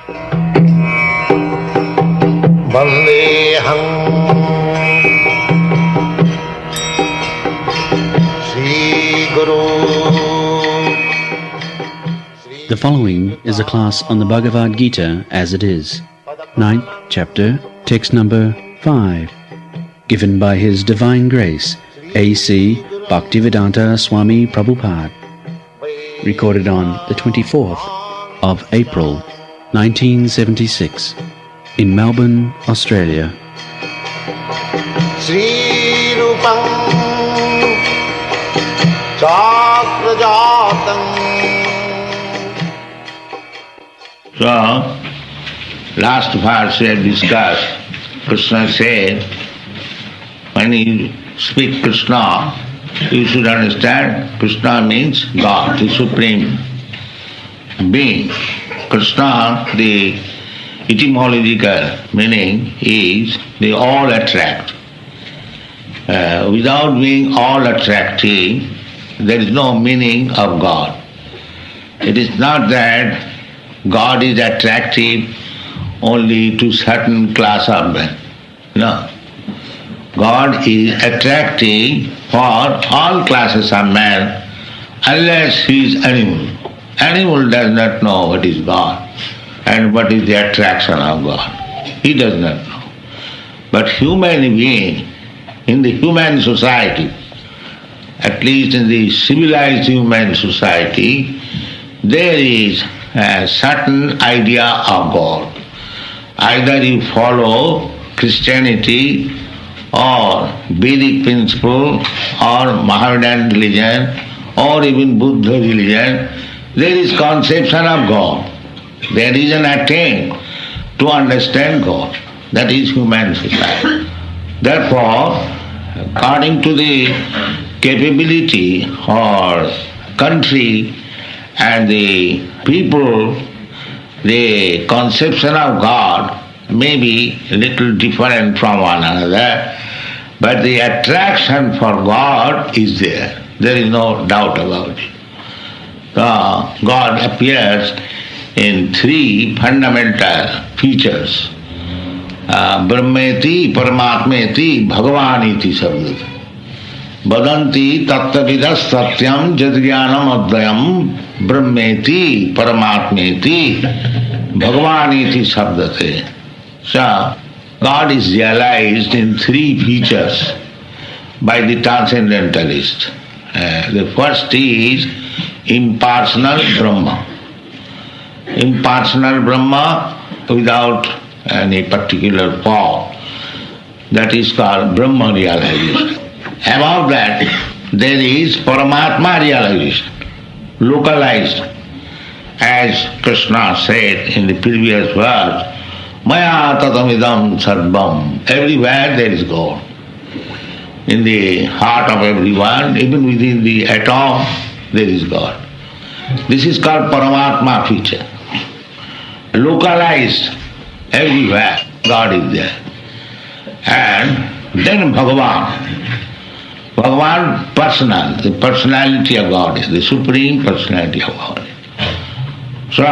Vandeham Sri Guru. The following is a class on the Bhagavad Gita as it is, 9th chapter, text number 5, given by His Divine Grace, A.C. Bhaktivedanta Swami Prabhupada, recorded on the 24th of April, 1976, in Melbourne, Australia. Sri Rupam Chakrajatam. So, last verse we have discussed, Krishna said, when you speak Krishna, you should understand Krishna means God, the Supreme Being. Krishna, the etymological meaning is the all attract. Without being all attractive, there is no meaning of God. It is not that God is attractive only to certain class of men. No. God is attractive for all classes of men unless he is animal. Animal does not know what is God and what is the attraction of God. He does not know. But human being, in the human society, at least in the civilized human society, there is a certain idea of God. Either you follow Christianity or Vedic principle or Mohammedan religion or even Buddha religion, there is conception of God. There is an attempt to understand God. That is human society. Therefore, according to the capability or country and the people, the conception of God may be a little different from one another, but the attraction for God is there. There is no doubt about it. God appears in three fundamental features. Brahmeti, Paramatmeti, Bhagavaniti Sabdati. Vadanti tattavidas satyam jadgyanam advayam brahmeti paramatmeti bhagavaniti sabdate. So, God is realized in three features by the transcendentalist. The first is impersonal Brahma. Impersonal Brahma without any particular form. That is called Brahma realization. Above that, there is Paramatma realization, localized. As Krishna said in the previous verse, Maya tatamidam sarvam. Everywhere there is God. In the heart of everyone, even within the atom, there is God. This is called Paramatma feature. Localized everywhere, God is there. And then Bhagavan. Bhagavan personal, the personality of God is the supreme personality of God. So,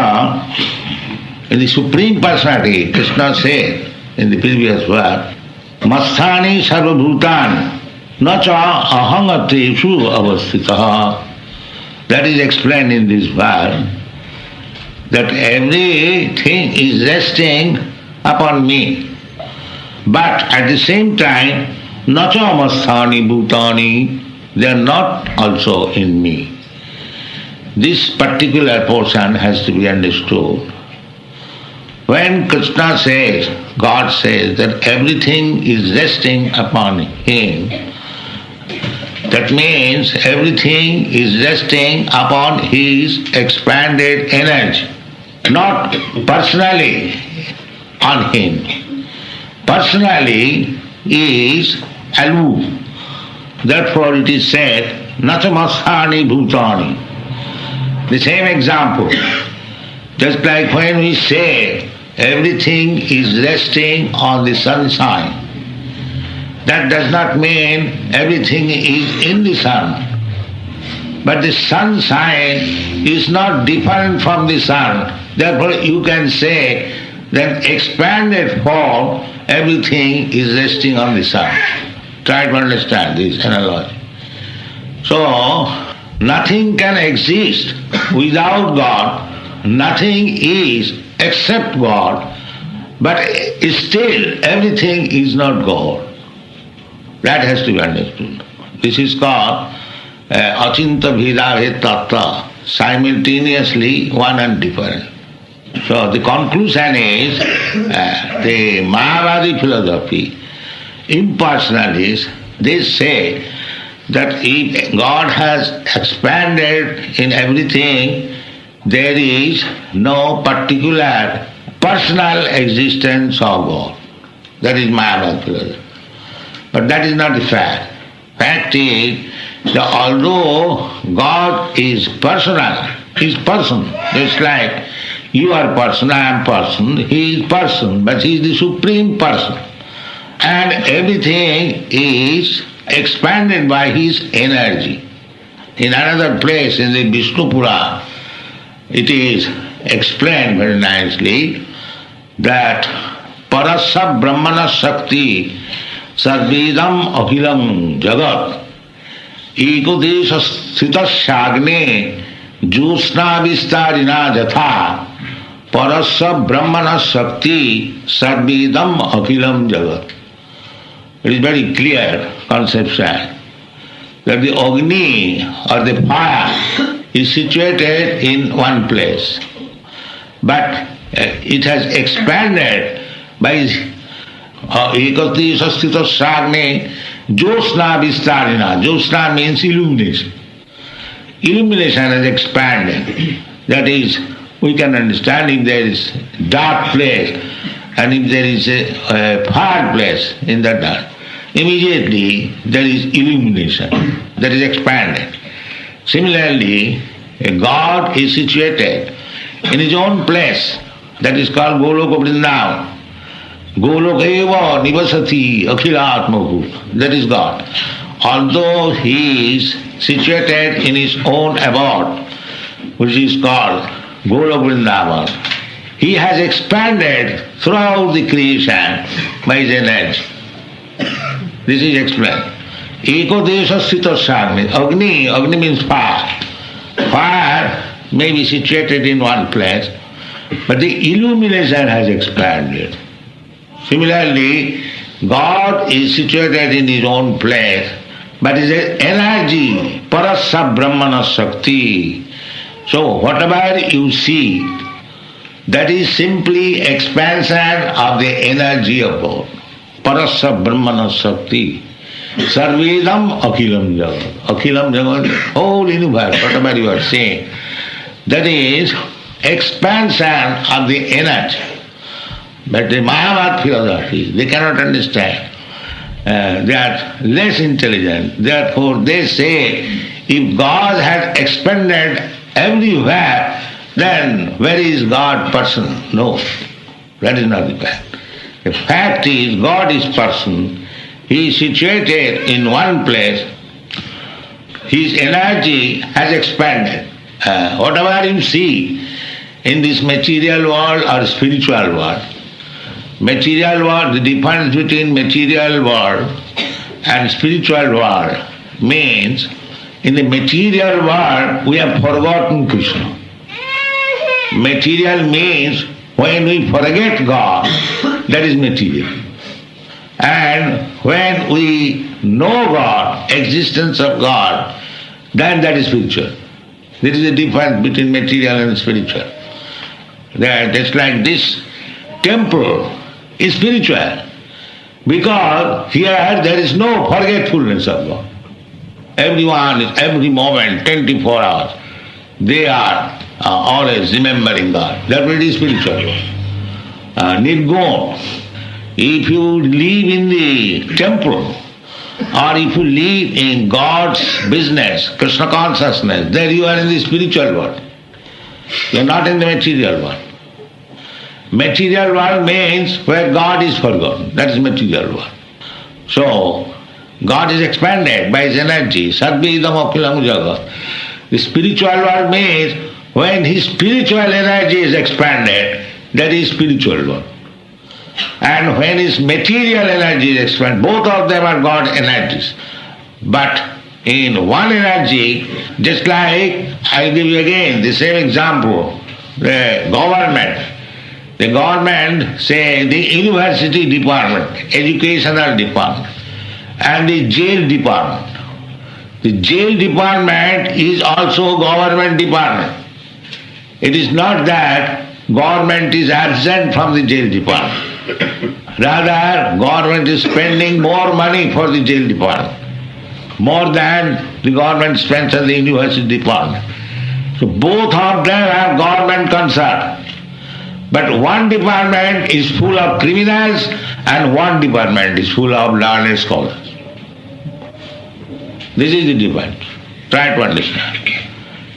in the supreme personality, Krishna said in the previous verse, Masthani sarvabhutani nacha ahangateshu avastitaha. That is explained in this verse, that everything is resting upon me. But at the same time, Nacha masthani bhutani, they are not also in me. This particular portion has to be understood. When Krishna says, God says that everything is resting upon Him, that means everything is resting upon His expanded energy, not personally on Him. Personally is aloof. Therefore it is said, Nachamasthani bhutani. The same example. Just like when we say everything is resting on the sunshine, that does not mean everything is in the sun. But the sunshine is not different from the sun. Therefore you can say that expanded form, everything is resting on the sun. Try to understand this analogy. So, nothing can exist without God, nothing is except God, but still everything is not God. That has to be understood. This is called Achinta Bheda Tattva, simultaneously one and different. So the conclusion is the Mayavadi philosophy, impersonalists, they say that if God has expanded in everything, there is no particular personal existence of God. That is Mayavadi philosophy. But that is not the fact. Fact is that although God is personal, He is person. It's like you are person, I am person, He is person, but He is the supreme person. And everything is expanded by His energy. In another place in the Vishnu Purana, it is explained very nicely that Parasya Brahmana Shakti Sarvedam Akhilam Jagat Ekodesha Sthitasagne Josna Vistarina Jatha Parasya Brahmana Shakti Sarvedam Akhilam Jagat. It is very clear conception that the Agni or the fire is situated in one place, but it has expanded by Ekati Sastita Sagne Josna Vistarina. Josna means illumination. Illumination has expanded. That is, we can understand if there is dark place and if there is a fireplace in that dark, immediately there is illumination. That is expanded. Similarly, a God is situated in His own place. That is called Goloka Vrindavan. Golokeva nivasati akhilatmahu. That is God. Although He is situated in His own abode, which is called Goloka Vrindavan, He has expanded throughout the creation by His energy. This is explained. Ekodesha Sthitasagne. Agni means fire. Fire may be situated in one place, but the illumination has expanded. Similarly, God is situated in His own place, but His energy, Parasya Brahmana Shakti. So whatever you see, that is simply expansion of the energy of God. Parasya Brahmana Shakti. Sarvedam Akhilam Jagat. Akhilam Jagat, whole universe, whatever you are saying, that is expansion of the energy. But the Mayavad philosophy, they cannot understand. They are less intelligent. Therefore they say, if God has expanded everywhere, then where is God person? No, that is not the fact. The fact is, God is person. He is situated in one place. His energy has expanded. Whatever you see in this material world or spiritual world, material world, the difference between material world and spiritual world means in the material world we have forgotten Krishna. Material means when we forget God, that is material. And when we know God, existence of God, then that is spiritual. There is a difference between material and spiritual. That's like this temple is spiritual because here there is no forgetfulness of God. Everyone is every moment, 24 hours, they are always remembering God. That will be spiritual. Nirgun. If you live in the temple or if you live in God's business, Krishna consciousness, then you are in the spiritual world. You are not in the material world. Material world means where God is forgotten. That is material world. So, God is expanded by His energy. Sarvedam Akhilam Jagat. The spiritual world means When his spiritual energy is expanded, that is spiritual world. And when his material energy is expanded, both of them are God energies. But in one energy, just like, I'll give you again the same example, the government. The government, say the university department, educational department, and the jail department. The jail department is also government department. It is not that government is absent from the jail department. Rather, government is spending more money for the jail department, more than the government spends on the university department. So both of them have government concern. But one department is full of criminals and one department is full of learned scholars. This is the difference. Try to understand.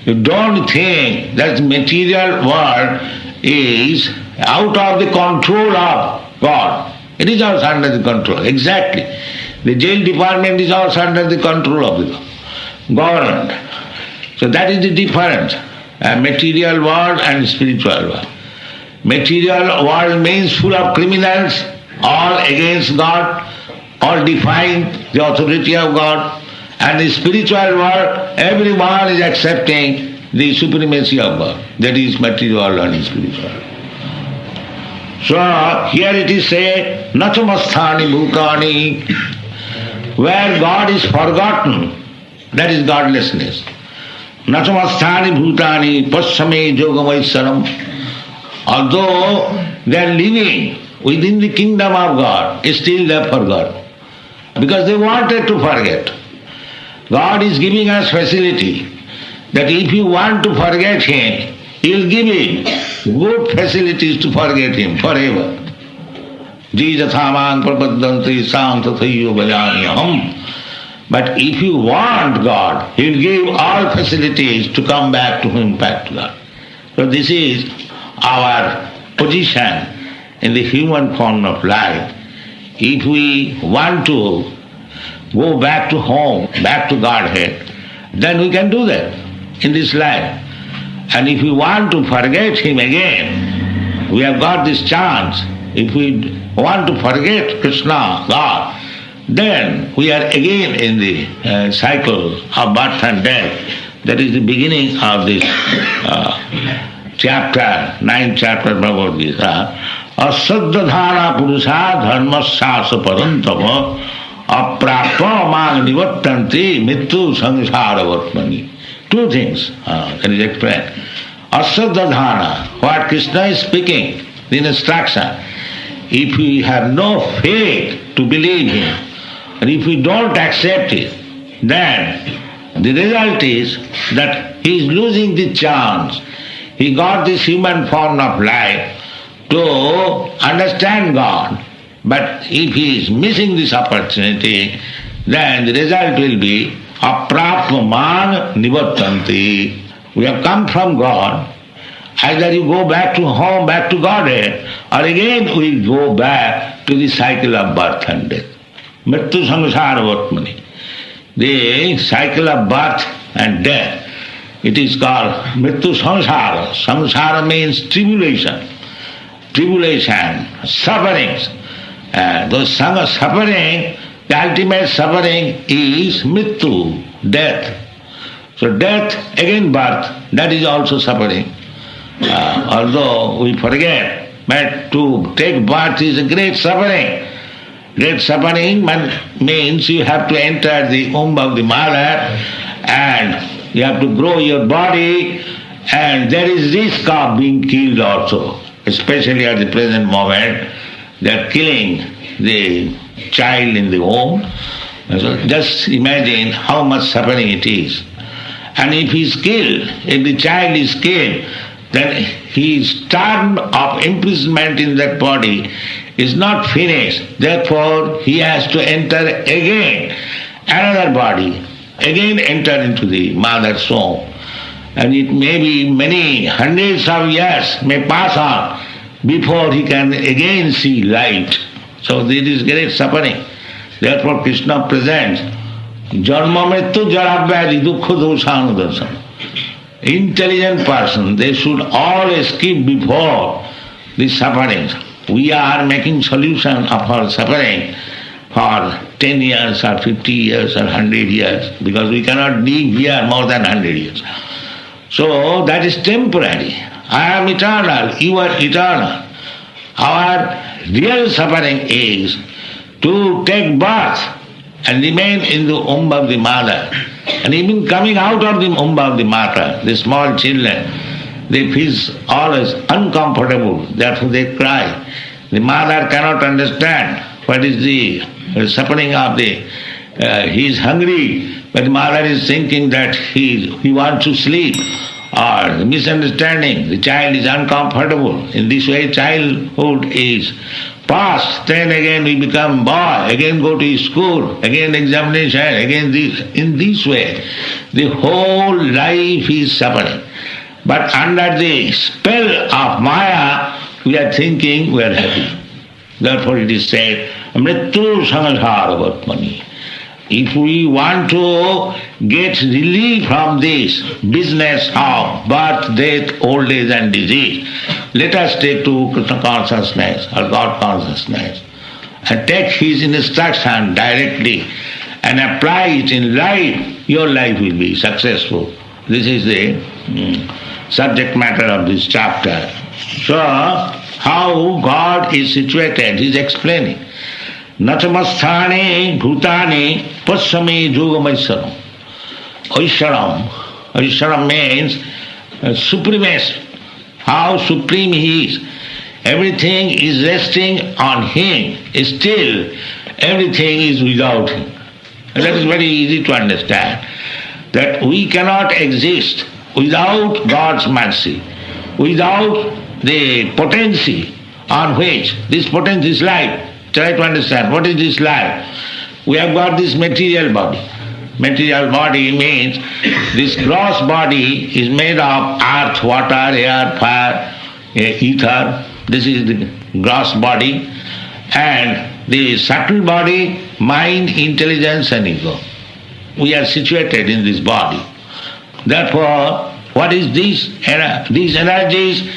You don't think that the material world is out of the control of God. It is also under the control. Exactly. The jail department is also under the control of the government. So that is the difference. Material world and spiritual world. Material world means full of criminals, all against God, all defying the authority of God. And the spiritual world, everyone is accepting the supremacy of God. That is material and spiritual. So here it is said, Nachamasthani bhutani, where God is forgotten, that is godlessness. Nachamasthani bhutani pasame yogamaisaram. Although they are living within the kingdom of God, still they have forgotten. Because they wanted to forget. God is giving us facility that if you want to forget Him, He will give you good facilities to forget Him forever. Jijathamang prapaddanti sam tathayo bhajaniyaham. But if you want God, He will give all facilities to come back to Him, back to God. So this is our position in the human form of life. If we want to go back to home, back to Godhead, then we can do that in this life. And if we want to forget Him again, we have got this chance. If we want to forget Krishna, God, then we are again in the cycle of birth and death. That is the beginning of this chapter, 9th chapter of Bhagavad Gita. Asaddhana purusha dharmasasa parantava aprapta mang nivattanti mittu samsara vartmani. Two things that is explained. Asaddhana, what Krishna is speaking, the instruction. If we have no faith to believe Him, and if we don't accept it, then the result is that he is losing the chance. He got this human form of life to understand God. But if he is missing this opportunity, then the result will be aprapman nivattanti. We have come from God. Either you go back to home, back to Godhead, or again we go back to the cycle of birth and death. Mrityu samsara vatmani. The cycle of birth and death. It is called Mrityu Samsara. Samsara means tribulation. Tribulation, sufferings. Those suffering, the ultimate suffering is Mrityu, death. So death, again birth, that is also suffering. Although we forget, but to take birth is a great suffering. Great suffering means you have to enter the womb of the mother and you have to grow your body, and there is risk of being killed also. Especially at the present moment, they are killing the child in the womb. So just imagine how much suffering it is. And if he is killed, if the child is killed, then his term of imprisonment in that body is not finished. Therefore, he has to enter again another body, again enter into the mother's womb. And it may be many hundreds of years may pass on before he can again see light. So this is great suffering. Therefore Krishna presents Janma Mrityu Jara Vyadhi Dukkha Dosanudarsana. intelligent person, they should always keep before the sufferings. We are making solution of our suffering for 10 years or 50 years or 100 years, because we cannot live here more than 100 years. So that is temporary. I am eternal, you are eternal. Our real suffering is to take birth and remain in the womb of the mother. And even coming out of the womb of the mother, the small children, they feel always uncomfortable, therefore they cry. The mother cannot understand what is the suffering of the, he is hungry, but the mother is thinking that he wants to sleep, or misunderstanding, the child is uncomfortable. In this way childhood is past, then again we become boy, again go to school, again examination, again this. In this way, the whole life is suffering. But under the spell of Maya, we are thinking we are happy. Therefore it is said, Mrityu Sanghara Vatmani. If we want to get relief from this business of birth, death, old age and disease, let us take to Krishna consciousness or God consciousness and take His instruction directly and apply it in life. Your life will be successful. This is the subject matter of this chapter. So, how God is situated, He is explaining. Nachamasthane bhutane pasame yogamaysaram. Aisharam. Aisharam means supremacy. How supreme He is. Everything is resting on Him. Still, everything is without Him. And that is very easy to understand. That we cannot exist without God's mercy, without the potency on which this potency is life. Try to understand, what is this life? We have got this material body. Material body means this gross body is made of earth, water, air, fire, ether. This is the gross body. And the subtle body, mind, intelligence and ego. We are situated in this body. Therefore, what is this? These energies,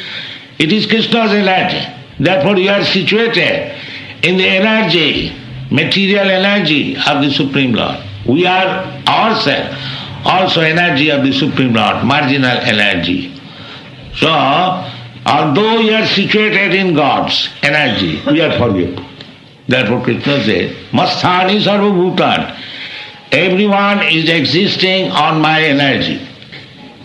it is Krishna's energy. Therefore you are situated in the energy, material energy of the Supreme Lord. We are ourselves also energy of the Supreme Lord, marginal energy. So, although you are situated in God's energy, we are forgetful. Therefore Krishna says, Masthani sarva bhutan. Everyone is existing on my energy.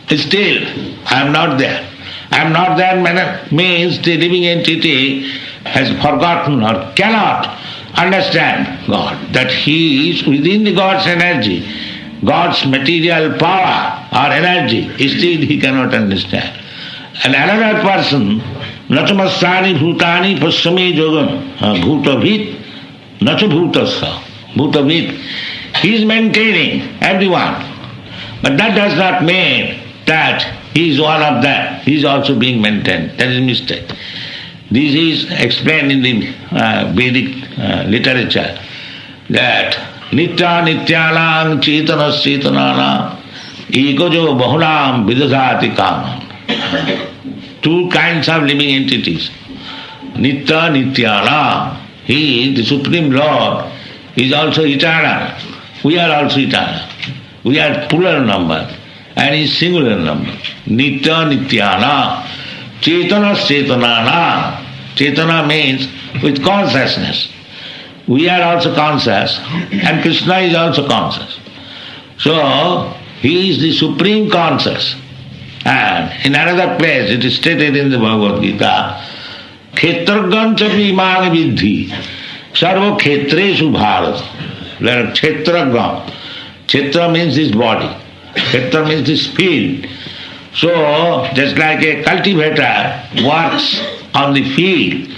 Still, I am not there. I am not there means the living entity has forgotten or cannot understand God, that he is within the God's energy, God's material power or energy. Still he cannot understand. And another person, Nachamasthani bhutani pasame yogam bhutavit nacha bhutasya bhutavit. He is maintaining everyone. But that does not mean that he is one of them. He is also being maintained. That is a mistake. This is explained in the Vedic literature that Nitya Nityanam Chetanas Chetananam Ikojo Bahulam Vidadhati Kamam. Two kinds of living entities. Nitya Nityanam. He, the Supreme Lord, is also eternal. We are also eternal. We are plural number and he is singular number. Nitya Nityana. Chetana Chetanana. Chetana means with consciousness. We are also conscious and Krishna is also conscious. So, he is the supreme conscious. And in another place it is stated in the Bhagavad Gita, Khetragancha vimana vidhi sarva khetresu bharata. There are Kshetragram. Kshetra means this body. Kshetra means this field. So, just like a cultivator works on the field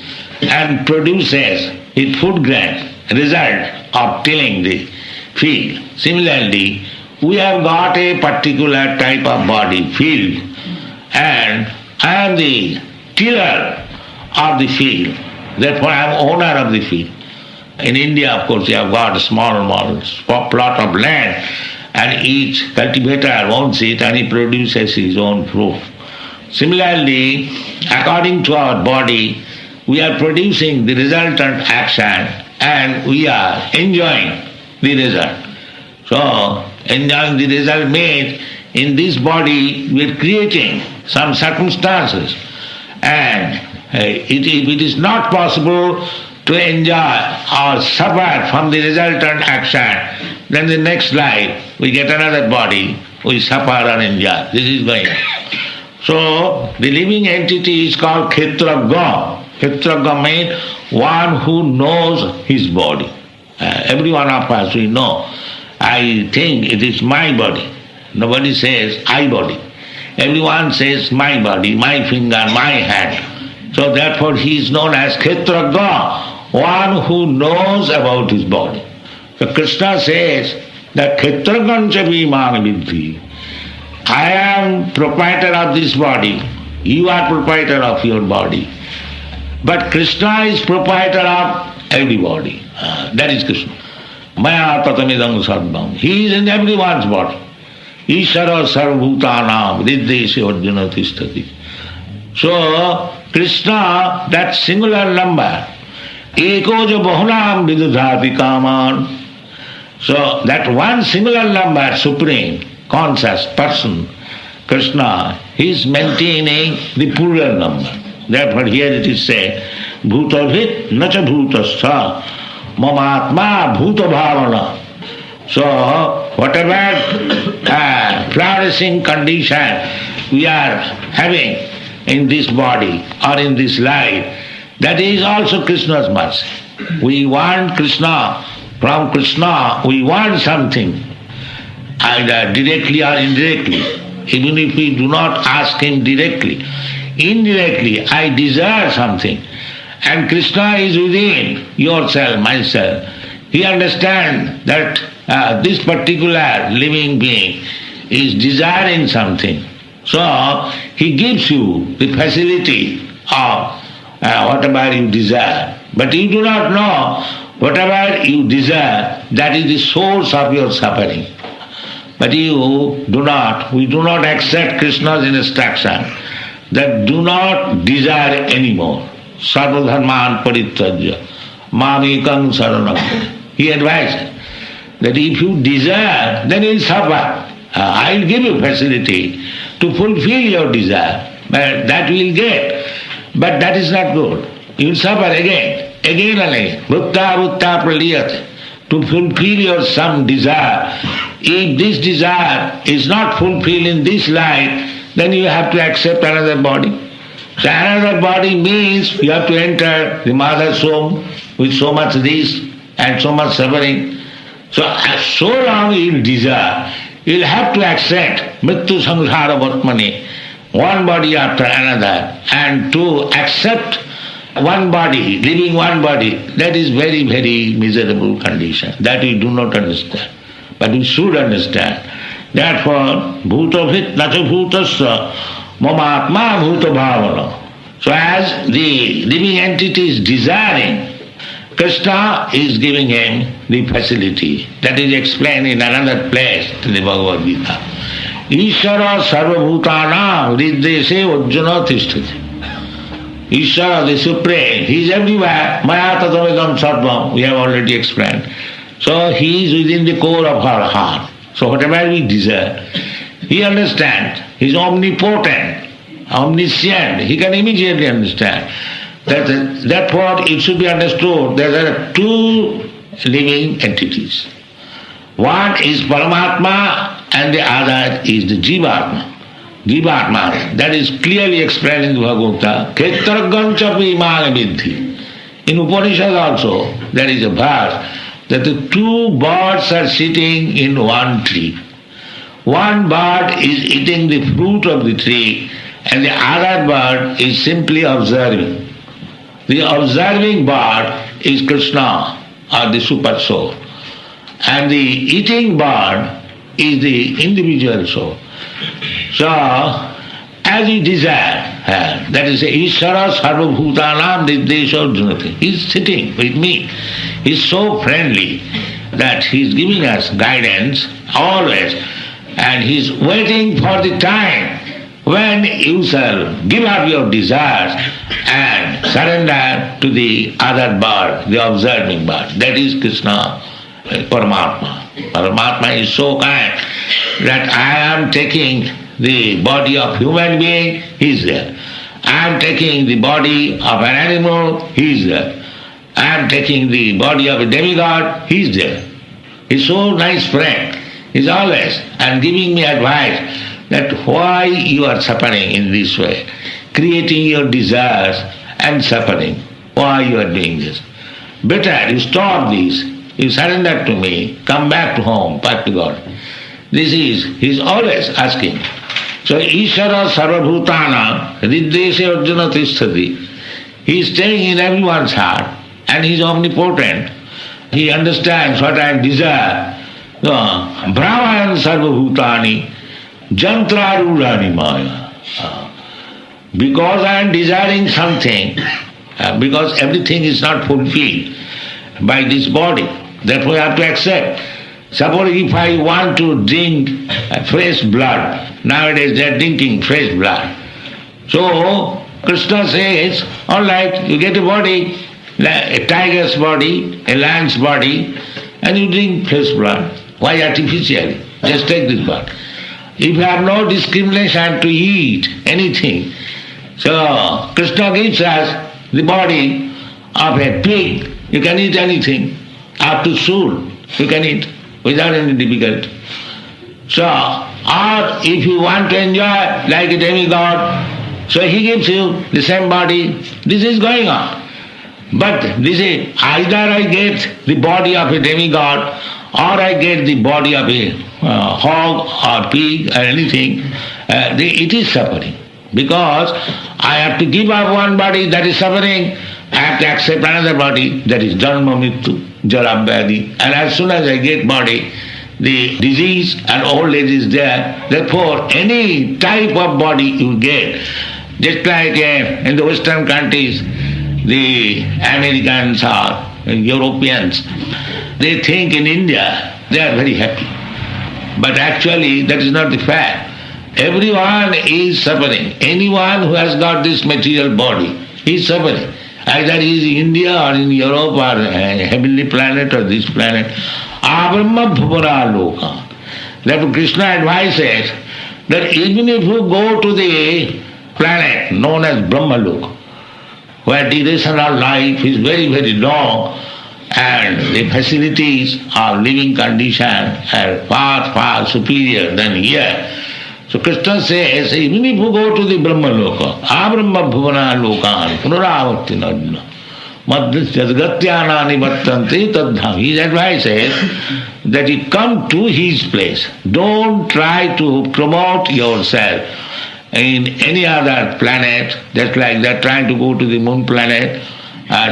and produces its food grain, result of tilling the field. Similarly, we have got a particular type of body, field, and I am the tiller of the field. Therefore, I am owner of the field. In India, of course, you have got a small plot of land, and each cultivator owns it and he produces his own fruit. Similarly, according to our body, we are producing the resultant action and we are enjoying the result. So, enjoying the result means in this body we are creating some circumstances, and if it is not possible to enjoy or suffer from the resultant action, then the next life we get another body, we suffer and enjoy. This is going on. So the living entity is called Kshetrajna. Kshetrajna means one who knows his body. Every one of us, we know. I think it is my body. Nobody says I body. Everyone says my body, my finger, my hand. So therefore he is known as Kshetrajna, one who knows about his body. So Krishna says that Kshetrajna vimang vidhi. I am proprietor of this body, you are proprietor of your body. But Krishna is proprietor of everybody. That is Krishna. Maya tatamidam sarvam. He is in everyone's body. Ishara sarvabhutanam riddheshe arjuna tishtati. So Krishna, that singular number, ekoja bahunam vidudhati kaman. So that one singular number, supreme, conscious person, Krishna, he is maintaining the plural number. Therefore here it is said, bhutavit nacha bhutascha mamatma bhuta bhavana. So whatever flourishing condition we are having in this body or in this life, that is also Krishna's mercy. We want Krishna, from Krishna we want something, either directly or indirectly. Even if we do not ask him directly, indirectly I desire something. And Krishna is within yourself, myself. He understands that this particular living being is desiring something. So he gives you the facility of whatever you desire. But you do not know whatever you desire, that is the source of your suffering. But we do not accept Krishna's instruction that do not desire anymore. Sarvadharman parityajya mamekam saranam. He advises that if you desire, then you will suffer. I will give you facility to fulfill your desire, but that you will get. But that is not good. You will suffer again and again. Bhutta praliyate. To fulfill your some desire. If this desire is not fulfilled in this life, then you have to accept another body. So another body means you have to enter the mother's womb with so much this and so much suffering. So long you will desire, you will have to accept mrityu samsara vatmani, one body after another, and to accept one body, living one body, that is very, very miserable condition. That we do not understand. But we should understand. Therefore, bhutavit nacha bhutasya mamatma bhuta bhavana. So as the living entity is desiring, Krishna is giving him the facility. That is explained in another place in the Bhagavad Gita. Ishara sarvabhutanam riddheshe arjuna tishtati. Ishara, the Supreme, he is everywhere. Maya tatamidam sarvam, we have already explained. So he is within the core of our heart. So whatever we desire, he understands. He is omnipotent, omniscient. He can immediately understand. Therefore it should be understood that there are two living entities. One is Paramatma and the other is the Jivatma. Jivatma, that is clearly explained in the Bhagavad Gita. Kshetrajna vimang vidhi. In Upanishad also there is a verse that the two birds are sitting in one tree. One bird is eating the fruit of the tree and the other bird is simply observing. The observing bird is Krishna or the Super Soul. And the eating bird is the individual soul. So, as he desires, that is Ishara Sarvabhutanam Niddesha Arjunati. He is sitting with me. He is so friendly that he is giving us guidance always, and he is waiting for the time when you shall give up your desires and surrender to the other bird, the observing bird. That is Krishna, Paramatma. Paramatma is so kind that I am taking the body of human being, he is there. I am taking the body of an animal, he is there. I am taking the body of a demigod, he is there. He is so nice friend. He is always and giving me advice that why you are suffering in this way, creating your desires and suffering. Why you are doing this? Better you stop this, you surrender to me, come back to home, back to God. This is, he is always asking. So, Ishara Sarvabhutana, Riddeshe Arjuna Tisthati. He is staying in everyone's heart and he is omnipotent. He understands what I desire. Brahman Sarvabhutani, Jantrarurani Maya. Because I am desiring something, because everything is not fulfilled by this body, therefore I have to accept. Suppose if I want to drink fresh blood, nowadays they are drinking fresh blood. So Krishna says, all right, you get a body, a tiger's body, a lion's body, and you drink fresh blood. Why artificially? Just take this blood. If you have no discrimination to eat anything, so Krishna gives us the body of a pig, you can eat anything, up to soul, you can eat without any difficulty. So, or if you want to enjoy like a demigod, so he gives you the same body, this is going on. But this is, either I get the body of a demigod or I get the body of a hog or pig or anything, it is suffering. Because I have to give up one body, that is suffering. I have to accept another body, that is Janma Mrityu, Jara Vyadhi. And as soon as I get body, the disease and old age is there. Therefore, any type of body you get, just like in the Western countries, the Americans or Europeans, they think in India they are very happy. But actually that is not the fact. Everyone is suffering. Anyone who has got this material body is suffering. Either he is in India or in Europe or heavenly planet or this planet. Abrahma bhuvana loka. Therefore Krishna advises that even if you go to the planet known as Brahma Loka, where duration of life is very, very long and the facilities of living condition are far, far superior than here. So Krishna says, even if you go to the Brahma Loka, Abrahma bhuvana lokan, punaravarti nadna, madhyadgatyanani vattanti tadham. His advice is that you come to his place. Don't try to promote yourself in any other planet, just like they're trying to go to the moon planet.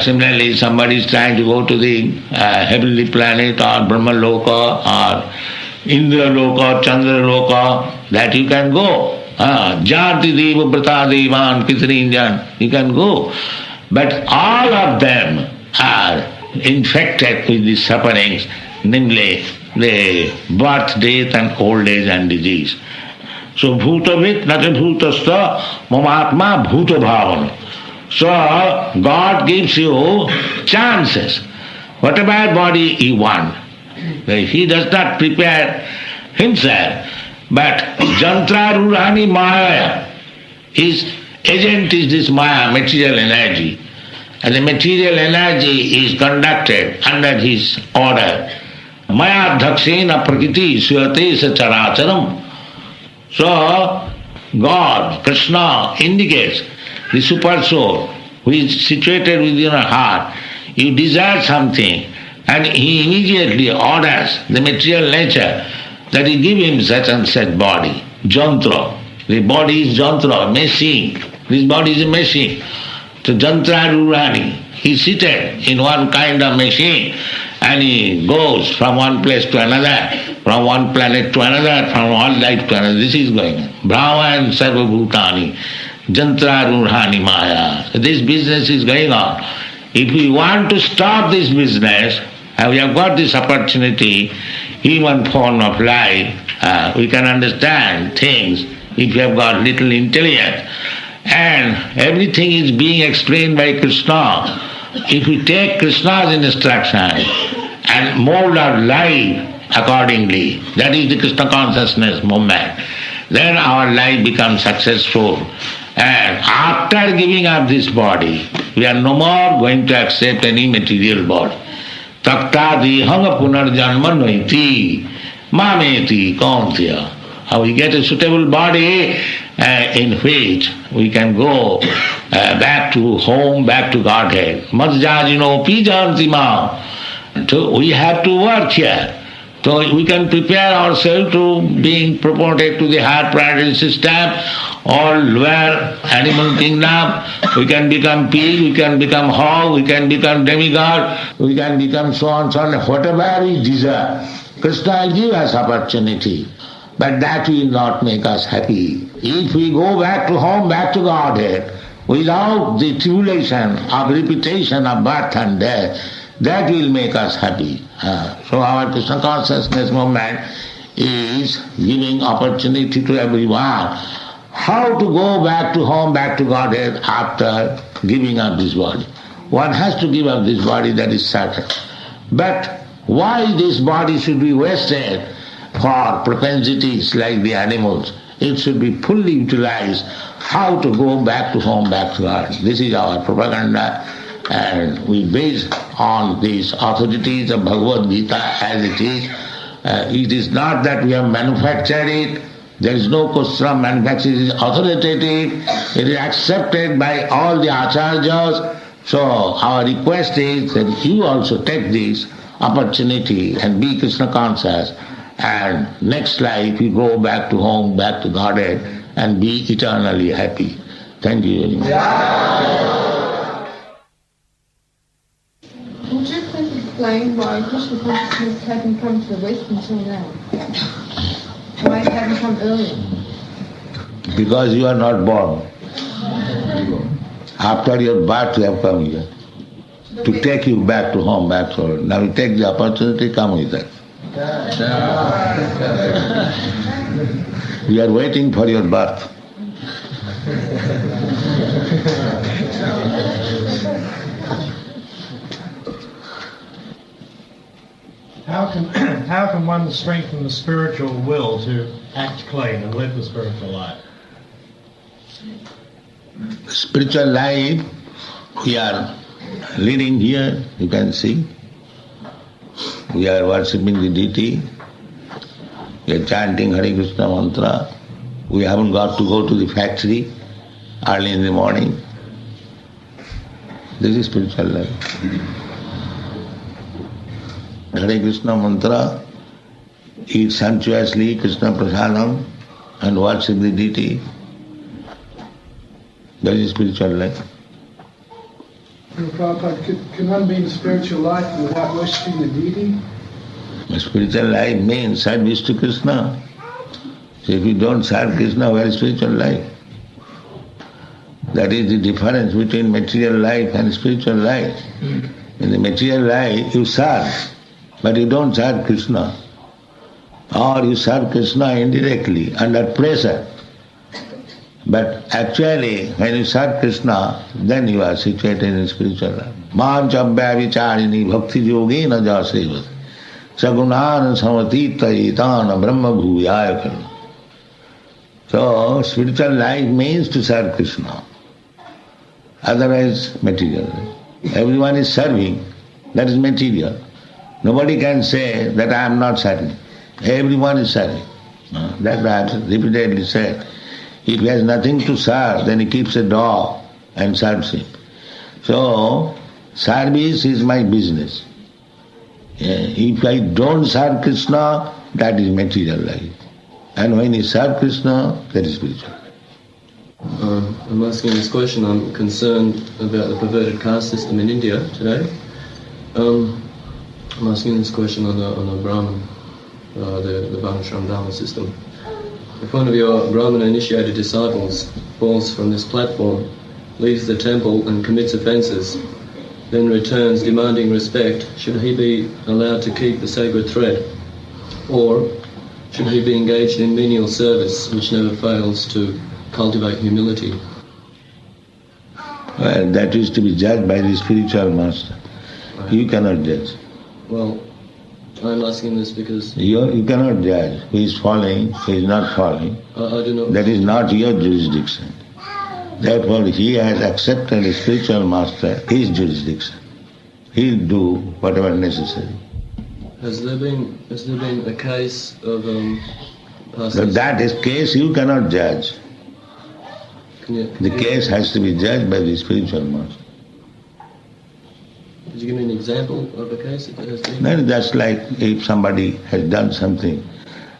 Similarly, somebody is trying to go to the heavenly planet or Brahma Loka or Indra Loka, Chandra Loka, that you can go. Janti Deva Brata Devan Pitrinjan, you can go. But all of them are infected with the sufferings, namely the birth, death and old age and disease. So bhutavit nata bhutastha mamatma bhuta bhavan. So God gives you chances. Whatever body you want. He does not prepare himself. But Jantra Rurani Maya, his agent is this Maya, material energy. And the material energy is conducted under his order. Maya dhakshena prakriti suyate sacharacharam. So God, Krishna indicates the super soul who is situated within your heart. You desire something and he immediately orders the material nature that he give him such and such body. Jantra. The body is jantra, machine. This body is a machine. So Jantra Rurani. He is seated in one kind of machine and he goes from one place to another, from one planet to another, from one life to another. This is going on. Brahman Sarva Bhutani, Jantra Rurhani Maya. So this business is going on. If we want to stop this business, And we have got this opportunity, human form of life, we can understand things if you have got little intelligence. And everything is being explained by Krishna. If we take Krishna's instruction and mold our life accordingly, that is the Krishna consciousness movement, then our life becomes successful. And after giving up this body, we are no more going to accept any material body. Takta dihanga punarjanma noiti mameti kauntya. How we get a suitable body in which we can go back to home, back to Godhead. Madjajino pijantima. So we have to work here. So we can prepare ourselves to being promoted to the higher planetary system or lower animal kingdom. We can become pig, we can become hog, we can become demigod, we can become so on, so on, whatever we desire. Krishna will give us opportunity, but that will not make us happy. If we go back to home, back to Godhead, without the tribulation of repetition of birth and death, that will make us happy. So our Krishna consciousness movement is giving opportunity to everyone how to go back to home, back to Godhead after giving up this body. One has to give up this body, that is certain. But why this body should be wasted for propensities like the animals? It should be fully utilized how to go back to home, back to God. This is our propaganda. And we base on these authorities of Bhagavad Gita as it is. It is not that we have manufactured it. There is no question of manufacture. It is authoritative. It is accepted by all the acharyas. So our request is that you also take this opportunity and be Krishna conscious. And next life you go back to home, back to Godhead and be eternally happy. Thank you very much. Would you please explain why Krishna consciousness hadn't come to the West until now? Why it hadn't come earlier? Because you are not born. After your birth you have come here. To take you back to home, back to now you take the opportunity, come with us. We are waiting for your birth. How can one strengthen the spiritual will to act clean and live the spiritual life? Spiritual life we are leading here, you can see. We are worshipping the deity. We are chanting Hare Krishna mantra. We haven't got to go to the factory early in the morning. This is spiritual life. Hare Krishna mantra, eat sumptuously Krishna prasadam and worship the deity. That is spiritual life. Prabhupada, can one be in spiritual life without worshipping the deity? Spiritual life means service to Krishna. So if you don't serve Krishna, where is spiritual life? That is the difference between material life and spiritual life. In the material life, you serve, but you don't serve Krishna. Or you serve Krishna indirectly, under pressure. But actually, when you serve Krishna, then you are situated in spiritual life. Manchabhya vicharini bhakti yogena jasevati sagunan samatitayitana brahma bhuyaya karma. So, spiritual life means to serve Krishna. Otherwise, material. Everyone is serving, that is material. Nobody can say that I am not serving. Everyone is serving. That I have repeatedly said. If he has nothing to serve, then he keeps a dog and serves him. So, service is my business. If I don't serve Krishna, that is material life. And when you serve Krishna, that is spiritual life. I'm asking this question. I'm concerned about the perverted caste system in India today. I'm asking this question on the Brahman, the Varnashram Dharma system. If one of your Brahmana-initiated disciples falls from this platform, leaves the temple and commits offences, then returns demanding respect, should he be allowed to keep the sacred thread? Or should he be engaged in menial service, which never fails to cultivate humility? Well, that is to be judged by the spiritual master. You cannot judge. Well, I'm asking this because You cannot judge who is following, who is not following. I do not... That is not your jurisdiction. Therefore, he has accepted a spiritual master, his jurisdiction. He'll do whatever necessary. Has there been a case of past... But that is case you cannot judge. The case has to be judged by the spiritual master. Could you give me an example of a case that has been? Then that's like if somebody has done something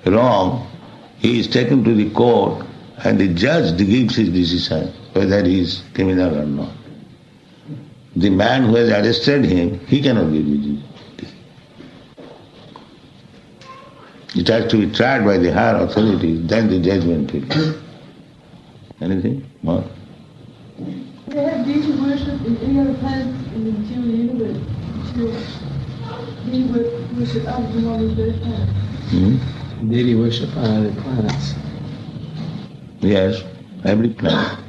wrong, he is taken to the court and the judge gives his decision whether he is criminal or not. The man who has arrested him, he cannot give his decision. It has to be tried by the higher authorities, then the judgment will come. Anything more? Do they have deity worship in any other planets in the material universe to be worship other than all these other planets? Deity worship on other planets. Yes, every planet.